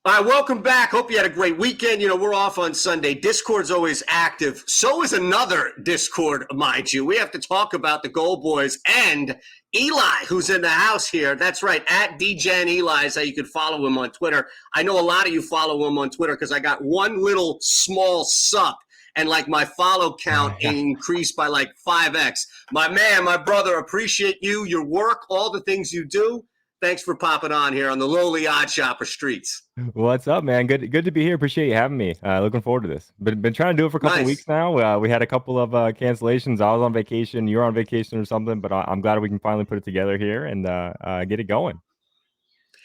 All right, welcome back. Hope you had a great weekend. You know, we're off on Sunday. Discord's always active. So is another Discord, mind you. We have to talk about the GoldBoys and Eli, who's in the house here. That's right, at DJN Eli is how you can follow him on Twitter. I know a lot of you follow him on Twitter because I got one little small sup and like my follow count increased by like 5x. My man, my brother, appreciate you, your work, all the things you do. Thanks for popping on here on the lowly Odd Shopper streets. What's up, man? Good to be here. Appreciate you having me. Looking forward to this. Been trying to do it for a couple of weeks now. We had a couple of cancellations. I was on vacation. You're on vacation or something, but I'm glad we can finally put it together here and get it going.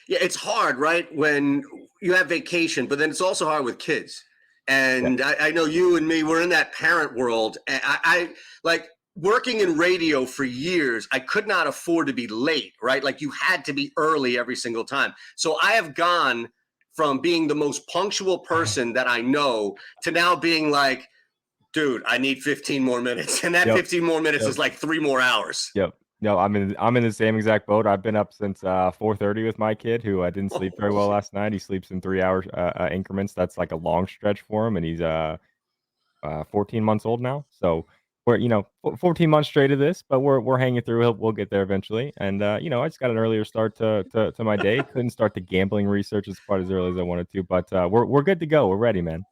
Yeah, it's hard, right? When you have vacation, but then it's also hard with kids. And yeah. I know you and me, we're in that parent world. And I like working in radio for years, I could not afford to be late, right? Like you had to be early every single time. So I have gone from being the most punctual person that I know to now being like, dude, I need 15 more minutes. And that 15 more minutes is like 3 more hours. Yep. No, I'm in the same exact boat. I've been up since 4:30 with my kid, who didn't sleep very well last night. He sleeps in 3-hour increments. That's like a long stretch for him, and he's 14 months old now. So we're 14 months straight of this, but we're hanging through. We'll get there eventually. And I just got an earlier start to my day. Couldn't start the gambling research as quite as early as I wanted to, but we're good to go. We're ready, man.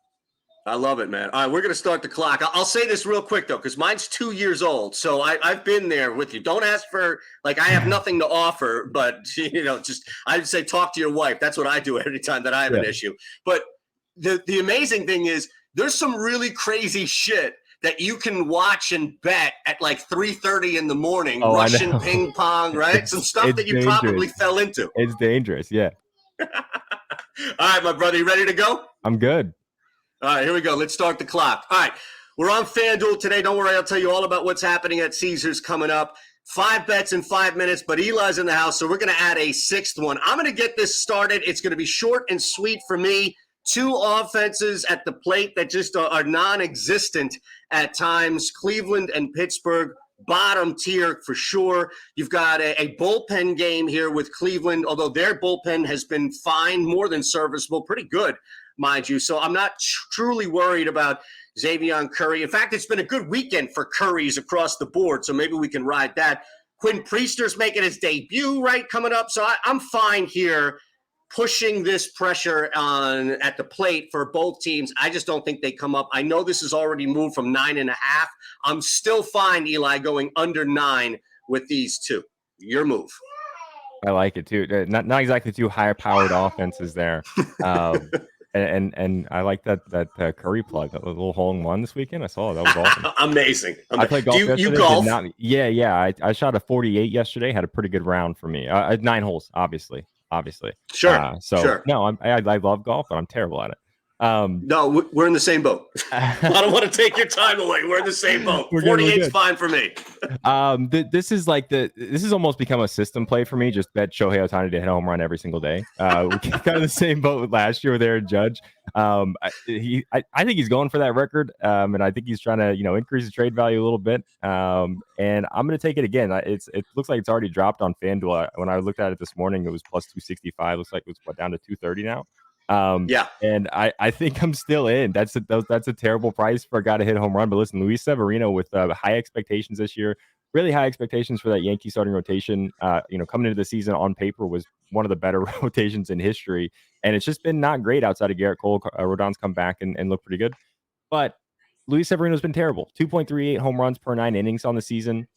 I love it, man. All right, we're going to start the clock. I'll say this real quick, though, because mine's 2 years old. So I've been there with you. Don't ask for, like, I have nothing to offer, but, just I'd say talk to your wife. That's what I do every time that I have an issue. But the amazing thing is there's some really crazy shit that you can watch and bet at like 3:30 in the morning, Russian ping pong, right? Some stuff that you dangerous. Probably fell into. It's dangerous, yeah. All right, my brother, you ready to go? I'm good. All right, here we go. Let's start the clock. All right, we're on FanDuel today. Don't worry, I'll tell you all about what's happening at Caesars coming up. 5 bets in 5 minutes, but Eli's in the house, so we're going to add a 6th one. I'm going to get this started. It's going to be short and sweet for me. 2 offenses at the plate that just are non-existent at times. Cleveland and Pittsburgh, bottom tier for sure. You've got a bullpen game here with Cleveland, although their bullpen has been fine, more than serviceable, pretty good, mind you. So I'm not truly worried about Xavier Curry. In fact, it's been a good weekend for Currys across the board, so maybe we can ride that. Quinn Priester's making his debut, right, coming up. So I'm fine here pushing this pressure on at the plate for both teams. I just don't think they come up. I know this has already moved from 9.5. I'm still fine, Eli, going under 9 with these two. Your move. I like it too. Not exactly 2 higher-powered offenses there. And I like that Curry plug, that little hole-in-one this weekend. I saw it. That was awesome. Amazing. I played golf yesterday. You golf? Yeah. I shot a 48 yesterday. Had a pretty good round for me. 9 holes, obviously. Sure. Sure. No, I love golf, but I'm terrible at it. No, we're in the same boat. I don't want to take your time away. We're in the same boat. 48's fine for me. This is almost become a system play for me. Just bet Shohei Ohtani to hit a home run every single day. We kind of the same boat with last year with Aaron Judge. I think he's going for that record, and I think he's trying to increase the trade value a little bit. And I'm going to take it again. It looks like it's already dropped on FanDuel. When I looked at it this morning, it was plus 265. Looks like it was down to 230 now. And I think I'm still in. That's a terrible price for a guy to hit a home run. But listen, Luis Severino with high expectations this year, really high expectations for that Yankee starting rotation. Coming into the season on paper was one of the better rotations in history, and it's just been not great outside of Garrett Cole. Rodon's come back and looked pretty good, but Luis Severino's been terrible. 2.38 home runs per 9 innings on the season.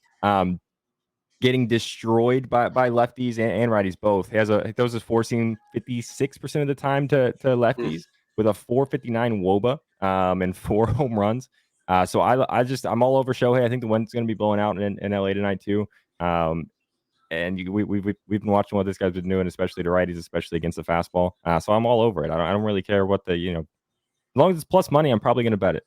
Getting destroyed by lefties and righties both. He throws his four seam 56% of the time to lefties with a 459 WOBA and 4 home runs. So I'm all over Shohei. I think the wind's going to be blowing out in LA tonight too. And we've been watching what this guy's been doing, especially to righties, especially against the fastball. So I'm all over it. I don't really care what as long as it's plus money, I'm probably going to bet it.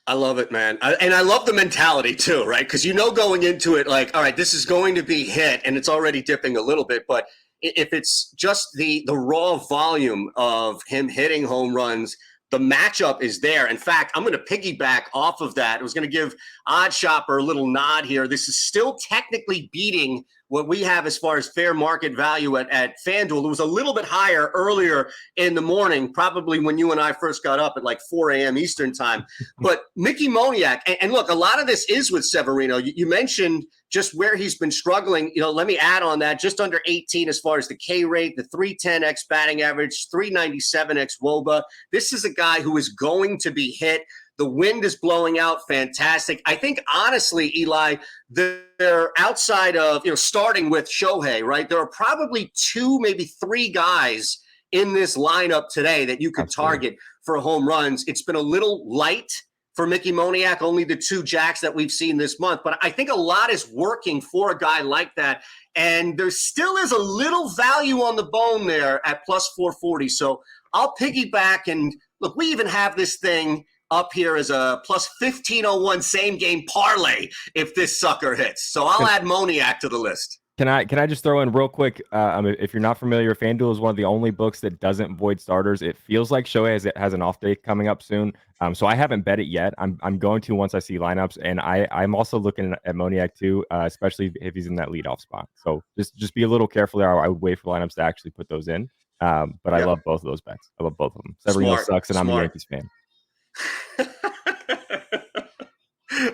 I love it, man. And I love the mentality too, right? Because going into it, like, all right, this is going to be hit, and it's already dipping a little bit. But if it's just the raw volume of him hitting home runs, the matchup is there. In fact, I'm going to piggyback off of that. I was going to give Odd Shopper a little nod here. This is still technically beating what we have as far as fair market value at FanDuel. It was a little bit higher earlier in the morning, probably when you and I first got up at like 4 a.m. Eastern time. But Mickey Moniak, and look, a lot of this is with Severino. You mentioned just where he's been struggling. Let me add on that, just under 18 as far as the K rate, the 310x batting average, 397x WOBA. This is a guy who is going to be hit. The wind is blowing out. Fantastic. I think, honestly, Eli, they're outside of, starting with Shohei, right? There are probably 2, maybe 3 guys in this lineup today that you could target for home runs. It's been a little light for Mickey Moniak, only the 2 jacks that we've seen this month. But I think a lot is working for a guy like that. And there still is a little value on the bone there at plus 440. So I'll piggyback. And look, we even have this thing up here as a plus 1501 same game parlay if this sucker hits. So I'll add Moniak to the list. Can I just throw in real quick? If you're not familiar, FanDuel is one of the only books that doesn't void starters. It feels like Shohei has an off day coming up soon. So I haven't bet it yet. I'm going to once I see lineups, and I'm also looking at Moniak too, especially if he's in that leadoff spot. So just be a little careful there. I would wait for lineups to actually put those in. But I love both of those bets. I love both of them. Severino sucks, and I'm a Yankees fan.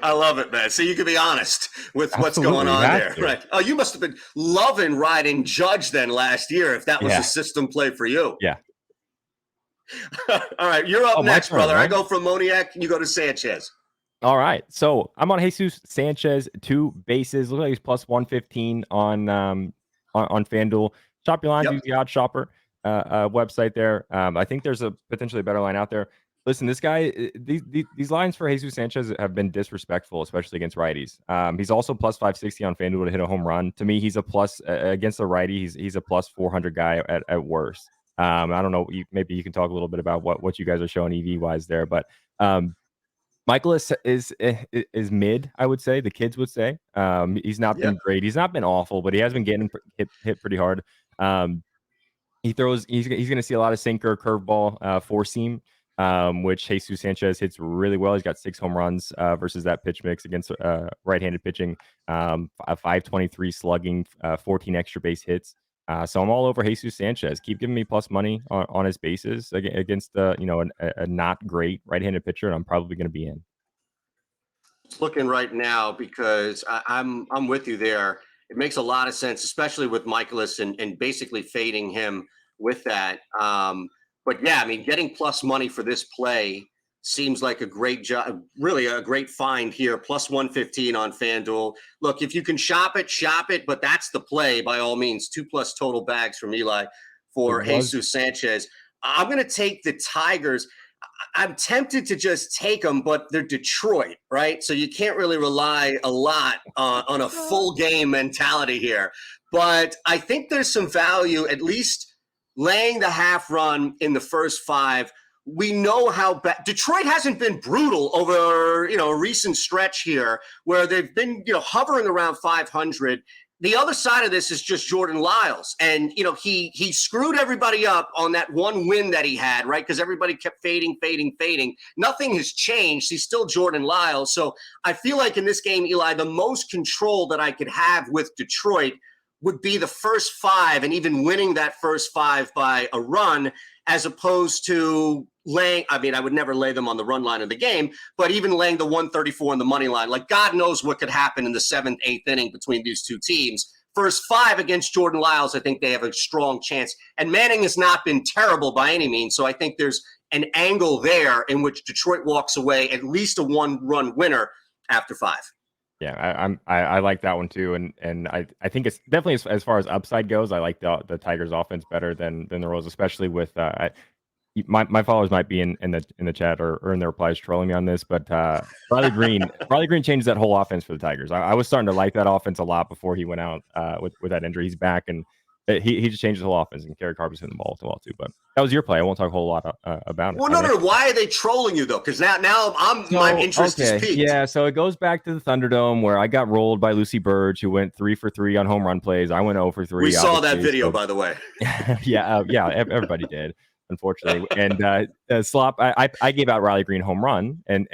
I love it, man. So you can be honest with what's going on there. Right. Oh, you must have been loving riding Judge then last year if that was a system play for you. Yeah. All right. You're up next, brother. Right? I go from Moniak and you go to Sanchez. All right. So I'm on Jesus Sanchez, 2 bases. Looks like he's plus 115 on FanDuel. Shop your lines, use the Odd Shopper website there. I think there's a potentially better line out there. Listen, this guy, these lines for Jesus Sanchez have been disrespectful, especially against righties. He's also plus 560 on FanDuel to hit a home run. To me, he's a plus against a righty. He's a plus 400 guy at worst. I don't know. Maybe you can talk a little bit about what you guys are showing EV wise there, but Michaelis is mid. I would say the kids would say he's not been great. He's not been awful, but he has been getting hit pretty hard. He throws. He's going to see a lot of sinker, curveball, four seam. Which Jesus Sanchez hits really well. He's got 6 home runs versus that pitch mix against right-handed pitching, a 523 slugging, 14 extra base hits. So I'm all over Jesus Sanchez. Keep giving me plus money on his bases against a not great right-handed pitcher, and I'm probably going to be in. Looking right now because I'm with you there. It makes a lot of sense, especially with Michaelis and basically fading him with that. But yeah, I mean, getting plus money for this play seems like a great job, really a great find here. Plus 115 on FanDuel. Look, if you can shop it, but that's the play by all means. 2+ total bags from Eli for Jesus Sanchez. I'm going to take the Tigers. I'm tempted to just take them, but they're Detroit, right? So you can't really rely a lot on a full game mentality here. But I think there's some value, at least laying the half run in the first 5. We know how bad Detroit hasn't been brutal over, a recent stretch here where they've been, hovering around 500. The other side of this is just Jordan Lyles. And, he screwed everybody up on that one win that he had, right? Because everybody kept fading. Nothing has changed. He's still Jordan Lyles. So I feel like in this game, Eli, the most control that I could have with Detroit would be the first 5 and even winning that first 5 by a run, as opposed to laying, I would never lay them on the run line of the game, but even laying the 134 on the money line. Like, God knows what could happen in the 7th, 8th inning between these two teams. First 5 against Jordan Lyles, I think they have a strong chance. And Manning has not been terrible by any means, so I think there's an angle there in which Detroit walks away at least a 1-run winner after 5. Yeah, I like that one too, and I think it's definitely as far as upside goes. I like the Tigers' offense better than the Royals, especially with my followers might be in the chat or in their replies trolling me on this, but Riley Green changed that whole offense for the Tigers. I was starting to like that offense a lot before he went out with that injury. He's back, and he just changed the whole offense, and Kerry Carpenter's hitting the ball well too. But that was your play. I won't talk a whole lot about it. Well, no. Why are they trolling you though? Because now my interest is peaked. Yeah, so it goes back to the Thunderdome where I got rolled by Lucy Burge, who went 3 for 3 on home run plays. I went 0 for 3. We saw that video, by the way. Yeah, everybody did, unfortunately. And Slop, I gave out Riley Green home run, and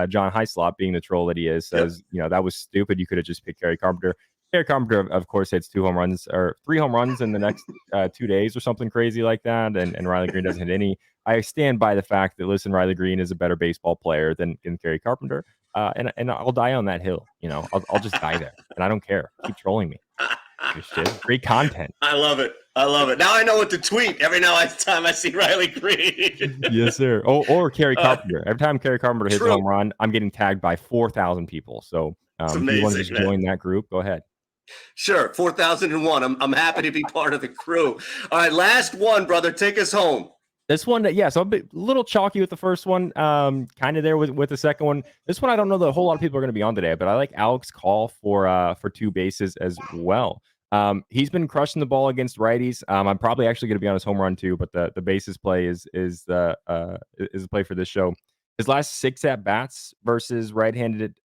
John Hyslop, being the troll that he is, says, that was stupid. You could have just picked Kerry Carpenter. Kerry Carpenter, of course, hits 2 home runs or 3 home runs in the next 2 days or something crazy like that, and Riley Green doesn't hit any. I stand by the fact that, listen, Riley Green is a better baseball player than Kerry Carpenter, and I'll die on that hill. I'll just die there, and I don't care. Keep trolling me. This shit, great content. I love it. I love it. Now I know what to tweet every time I see Riley Green. Yes, sir. Or Kerry Carpenter. Every time Kerry Carpenter hits a home run, I'm getting tagged by 4,000 people. So if you want to just join that group, go ahead. Sure, 4,001. I'm happy to be part of the crew. All right, last one, brother. Take us home. This one, so I'm a little chalky with the first one, kind of there with the second one. This one, I don't know that a whole lot of people are going to be on today, but I like Alex Call for 2 bases as well. He's been crushing the ball against righties. I'm probably actually going to be on his home run too, but the bases play is the play for this show. His last 6 at bats versus right-handed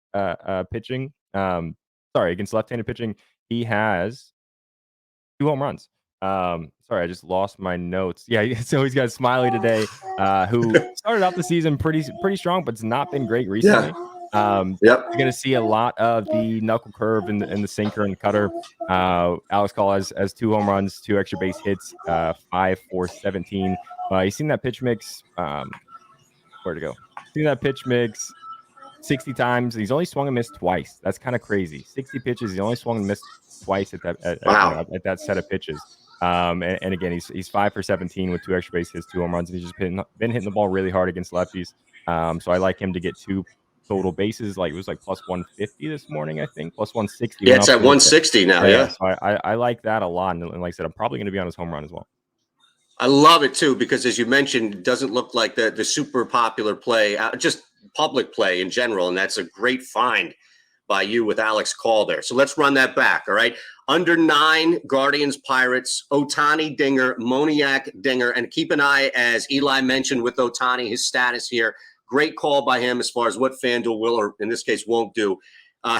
pitching, against left-handed pitching, he has 2 home runs. Sorry, I just lost my notes. Yeah, so he's got Smiley today, who started out the season pretty strong, but it's not been great recently. You're going to see a lot of the knuckle curve and the sinker and the cutter. Alex Call has 2 home runs, 2 extra base hits, 5 for 17. You've seen that pitch mix. Where to go? Seen that pitch mix 60 times. He's only swung and missed twice. That's kind of crazy. 60 pitches. He only swung and missed twice at that set of pitches. And again, he's 5 for 17 with 2 extra base hits, 2 home runs, and he's just been hitting the ball really hard against lefties. So I like him to get 2 total bases. Like it was like plus 150 this morning, I think, plus 160. Yeah, it's at 160 now. Yeah. So I like that a lot, and like I said, I'm probably going to be on his home run as well. I love it too because, as you mentioned, it doesn't look like the super popular play, just public play in general, and that's a great find by you with Alex Call there. So let's run that back. All right. Under 9, Guardians, Pirates, Ohtani, Dinger, Moniak, Dinger. And keep an eye, as Eli mentioned with Ohtani, his status here. Great call by him as far as what FanDuel will, or in this case, won't do.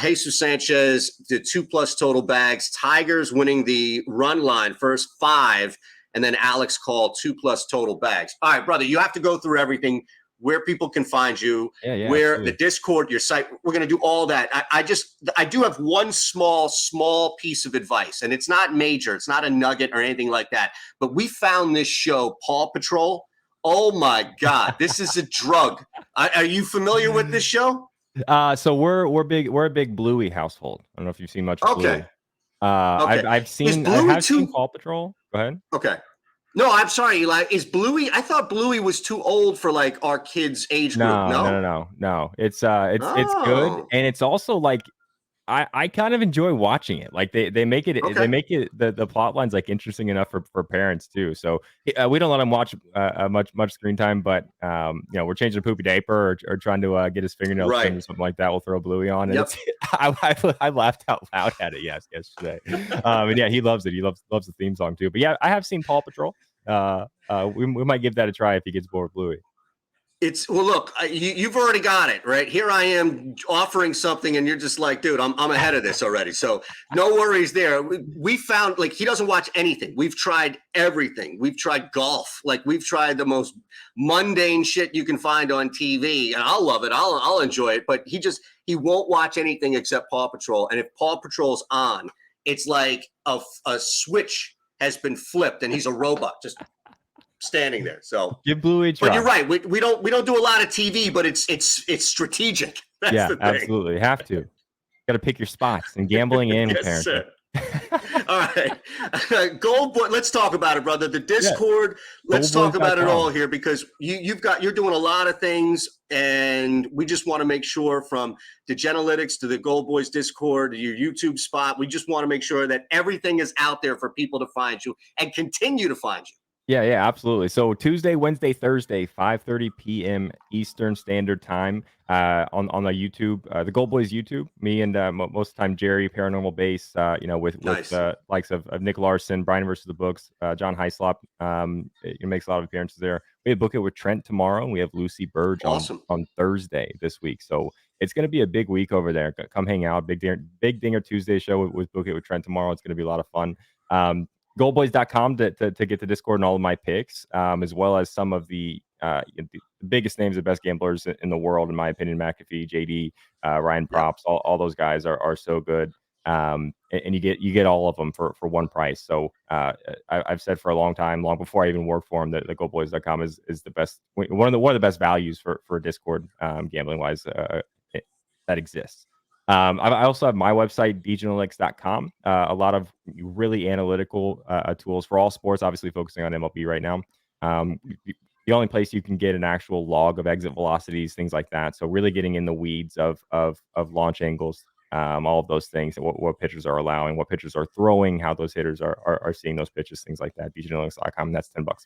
Jesus Sanchez did 2+ total bags. Tigers winning the run line, first 5. And then Alex Call, 2+ total bags. All right, brother, you have to go through everything. Where people can find you, where absolutely. The Discord, your site, we're going to do all that. I do have one small piece of advice, and it's not major. It's not a nugget or anything like that. But we found this show, Paw Patrol. Oh my God, this is a drug. Are you familiar with this show? So we're a big Bluey household. I don't know if you've seen much of Bluey. I've seen Paw Patrol. Go ahead. Okay. No, I'm sorry, Eli. Is Bluey? I thought Bluey was too old for like our kids' age group. No. It's good, and it's also like I kind of enjoy watching it. Like they make it the plot lines like interesting enough for parents too. So we don't let them watch much screen time, but we're changing a poopy diaper or trying to get his fingernails trimmed or something like that. We'll throw Bluey on, and I laughed out loud at it yesterday. And yeah, he loves it. He loves the theme song too. But yeah, I have seen Paw Patrol. We might give that a try if he gets bored with Bluey. Look, you've already got it right here. I am offering something, and you're just like, dude, I'm ahead of this already. So no worries there. We found like he doesn't watch anything. We've tried everything. We've tried golf. Like we've tried the most mundane shit you can find on TV, and I'll love it. I'll enjoy it. But he won't watch anything except Paw Patrol. And if Paw Patrol's on, it's like a switch has been flipped, and he's a robot just standing there. So give Bluey a try. But you're right. We don't do a lot of TV, but it's strategic. That's the thing. Absolutely. Have to. Got to pick your spots and gambling in with parents. All right. GoldBoys, let's talk about it, brother. The Discord, let's talk about it all here because you're doing a lot of things, and we just want to make sure from the Genalytics to the GoldBoys Discord, to your YouTube spot, we just want to make sure that everything is out there for people to find you and continue to find you. Yeah, absolutely. So Tuesday, Wednesday, Thursday, 5:30 p.m. Eastern Standard Time on the YouTube, the GoldBoys YouTube. Me and most of the time Jerry, Paranormal Base, with likes of Nick Larson, Brian versus the Books, John Hyslop. It makes a lot of appearances there. We have Book It with Trent tomorrow, and we have Lucy Burge on Thursday this week. So it's going to be a big week over there. Come hang out. Big Dinger Tuesday show with Book It with Trent tomorrow. It's going to be a lot of fun. GoldBoys.com to get the Discord and all of my picks, as well as some of the biggest names, the best gamblers in the world, in my opinion. McAfee, JD, Ryan Props, all those guys are so good. And you get all of them for one price. So I've said for a long time, long before I even worked for him, that the GoldBoys.com is the best, one of the best values for Discord gambling wise that exists. I also have my website, dgenalytics.com. A lot of really analytical tools for all sports, obviously focusing on MLB right now. The only place you can get an actual log of exit velocities, things like that. So really getting in the weeds of launch angles, all of those things, and what pitchers are allowing, what pitchers are throwing, how those hitters are seeing those pitches, things like that. dgenalytics.com. That's $10 a month.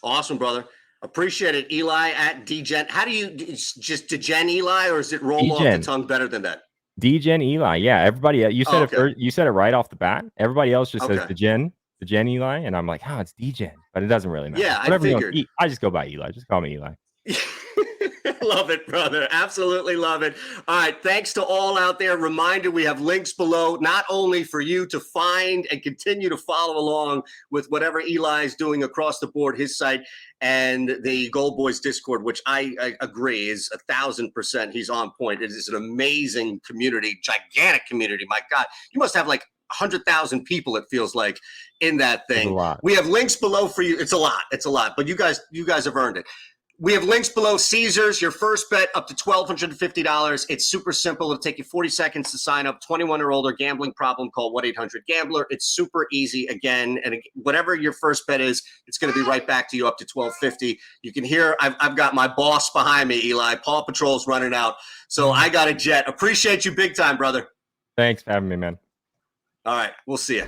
Awesome, brother. Appreciate it. Eli at DGen. How do you just DGen Eli, or is it roll off the tongue better than that? DGen Eli. Yeah, everybody. You said it first. You said it right off the bat. Everybody else just says DGen Eli, and I'm like, it's DGen, but it doesn't really matter. Yeah, I figured. I just go by Eli. Just call me Eli. Love it, brother. Absolutely love it. All right. Thanks to all out there. Reminder, we have links below, not only for you to find and continue to follow along with whatever Eli is doing across the board, his site, and the GoldBoys Discord, which I agree is 1,000%. He's on point. It is an amazing community, gigantic community. My God, you must have like 100,000 people, it feels like, in that thing. We have links below for you. It's a lot. It's a lot, but you guys have earned it. We have links below. Caesars, your first bet up to $1,250. It's super simple. It'll take you 40 seconds to sign up. 21 or older, gambling problem, call 1-800-GAMBLER. It's super easy again. And whatever your first bet is, it's going to be right back to you up to $1,250. You can hear I've got my boss behind me, Eli. Paw Patrol's running out. So I got a jet. Appreciate you big time, brother. Thanks for having me, man. All right. We'll see you.